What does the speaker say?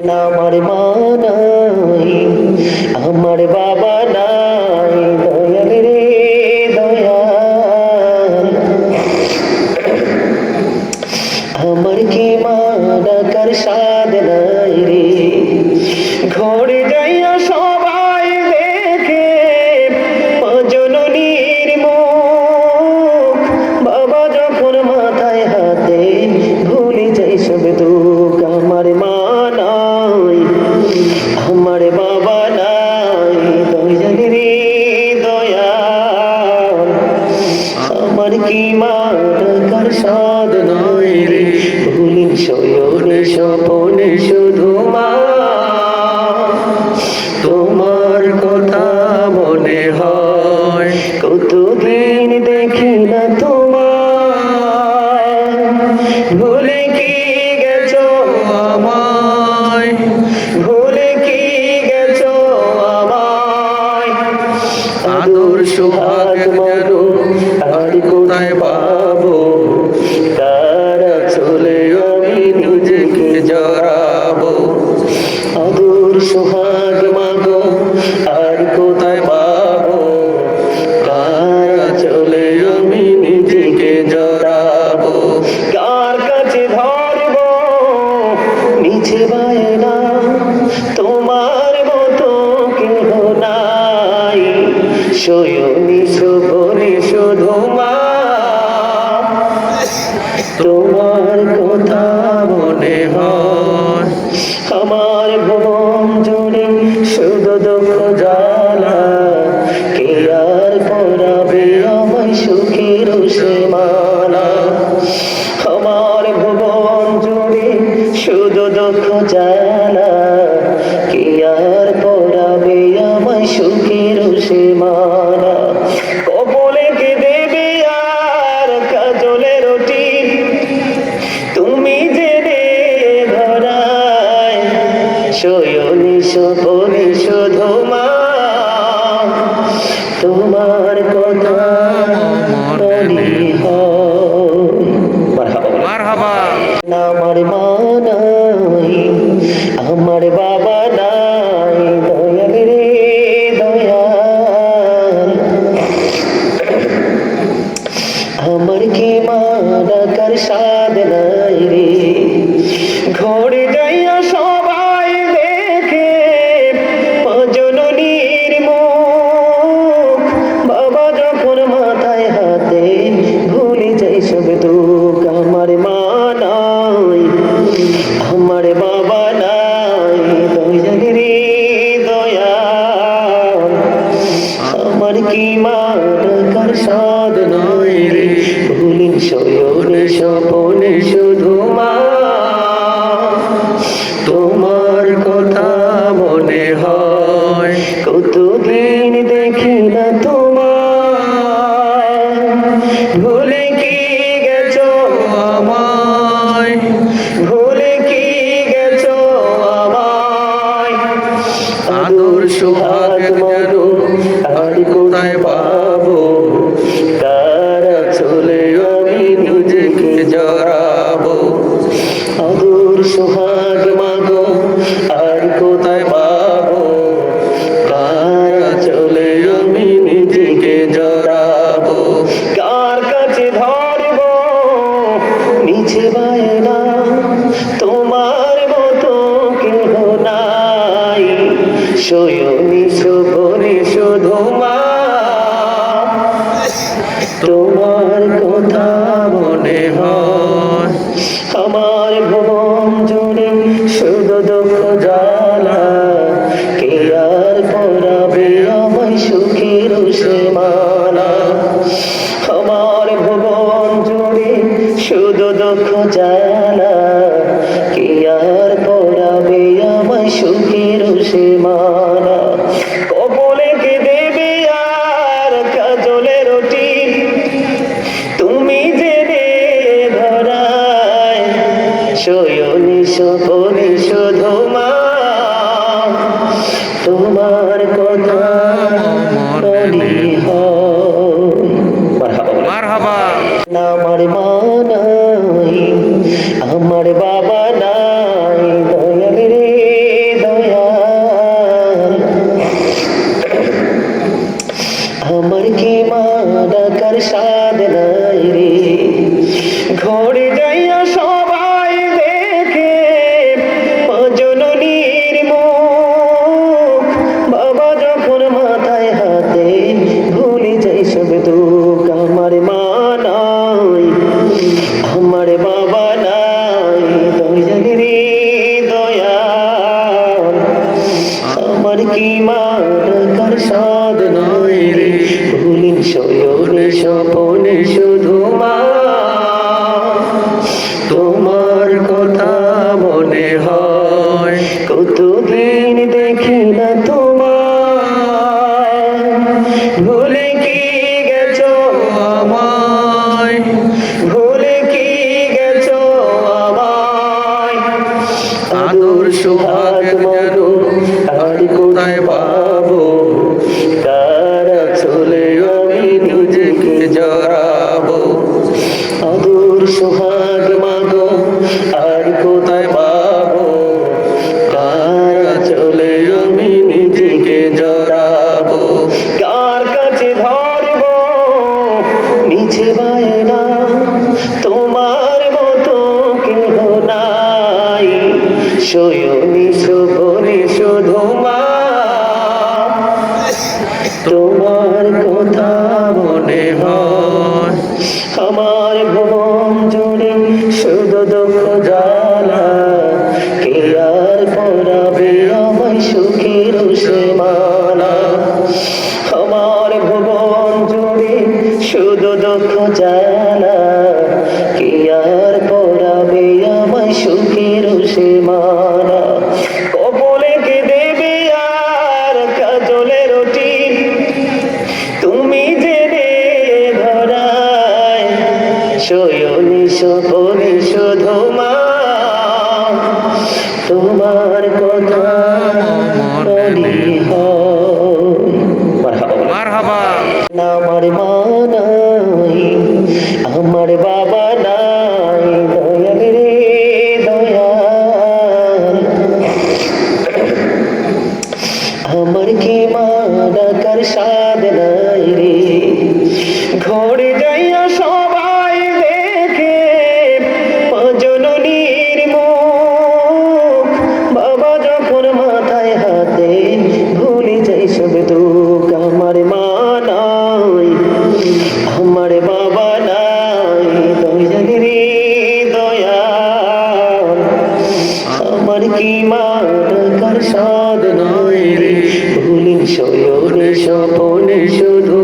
আমার মা নাই, আমার বাবা নাই, দয়াল রে দয়াল। আমার কি মা ডাকার সাদ নাই রে, ঘরে যাইয়া সবাই দেখে জননীর মুখ। বাবা যখন মাথায় হাতে ভুলে যাই সব দুঃখ। আমার মা নাই, আমার বাবা নাই, দয়াল রে দয়াল। আমার কি মা ডাকার সাদ নাই রে, ভুলি শয়নে স্বপনে শুধু মা তোমার কথা মনে হয়। কতদিন দেখি না তোমায়, ভুলে কি গেছো আমায়, ভুলে কি গেছো আমায়। আদর সোহাগ মাগো আর কোথায় পাবো, তারা চলে আমি নিজেকে জড়াবো। আদর সোহাগ মাগো আর কোথায় পাবো, তারা চলে আমি নিজেকে জড়াবো। কার কাছে ধরবো মিছে বায়না, তোমার মতো কেহ নাই। শয়নি শোভনে শুধু মা তোমার কথা মনে হয়। আমার ভুবন জুড়ে শুধু দুঃখ জ্বালা, কে আর পরাবে আমায় সুখের সীমানা। আমার ভুবন জুড়ে শুধু দুঃখ জ্বালা, কে আর পরাবে আমায় সুখের সীমানা। কবলে কে দেবে আর কাজলের রুটি, তুমি জেনে ধরায়। শয়নি স্বপনে শুধু মা তোমার কথা মনে হয়। মারহাবা। আমার মা নাই, আমার বাবা নাই, দয়াল রে দয়াল। আমার কি মা ডাকার সাদ নাই রে, ঘরে যাইয়া সবাই দেখে জননীর মুখ। বাবা যখন মাথায় হাতে ভুলে যাই সব দুঃখ। আমার মা নাই, আমার বাবা নাই, দয়াল রে দয়াল। আমার কি মা ডাকার সাদ নাই রে, ভুলি শয়নে স্বপনে শুধু মা তোমার কথা মনে হয়। কতদিন দেখি না তোমায়, ভুলে কি গেছো আমায়, ভুলে কি গেছো আমায়। আদর সোহাগ মাগো আর কোথায় পাবো, তারা চলে আমি নিজেকে জড়াবো। আদর সোহাগ মাগো আর কোথায় পাবো, তারা চলে আমি নিজেকে জড়াবো। কার কাছে ধরবো মিছে বায়না, তোমার মতো কেহ নাই। শয়নি শোভনে শুধু মা তোমার কথা মনে হয়। আমার ভুবন জুড়ে শুধু দুঃখ জ্বালা, কে আর পরাবে আমায় সুখের সীমানা। আমার ভুবন জুড়ে শুধু দুঃখ জ্বালা, কে আর পরাবে আমায় সুখের সীমানা। কবলে কে দেবে আর কাজলের রুটি, তুমি জেনে ধরায়। শয়নি স্বপনে শুধু মা কি মা ডাকার স্বাদ নয় রে ভুলিন শয়নে স্বপনে শুধু মা তোমার কথা মনে হয় কতদিন দেখি না তোমার ভুলে কি গেছো আমায় ভুলে কি গেছো আমায় আদর সোহাগ মানো আর কোথায় পাবো কারা চলে আমি নিজেকে জড়াবো আদর সোহাগ মানো আর কোথায় পাবো কারা চলে আমি নিজেকে জড়াবো কার কাছে ধরবো মিছে বায়না তোমার মতো কেহ নাই শয়নি শোভনে শুধু মা তোমার কথা মনে হয় আমার ভুবন জুড়ে শুধু দুঃখ জ্বালা কে আর পরাবে আমায় সুখের সীমানা আমার ভুবন জুড়ে শুধু দুঃখ জ্বালা কে আর পরাবে আমায় সুখের সীমানা কবলে কে দেবে আর কাজলে রুটি তুমি জেনে ধরায় শয়নি স্বপনে শুধু মা তোমার কথা মনে হয় মারহাবা আমার মা নাই আমার বাবা নাই দয়াল রে দয়াল আমার কি মা ডাকার স্বাদ নাই রে ঘরে যাইয়া সবাই দেখে জননীর মুখ বাবা যখন মাথায় হাতে ভুলে যাই সব দুঃখ আমার মা নাই আমার বাবা নাই দয়াল রে দয়াল আমার কি মা ডাকার স্বাদ নয় রে ভুলিন শয়নে স্বপনে শুধু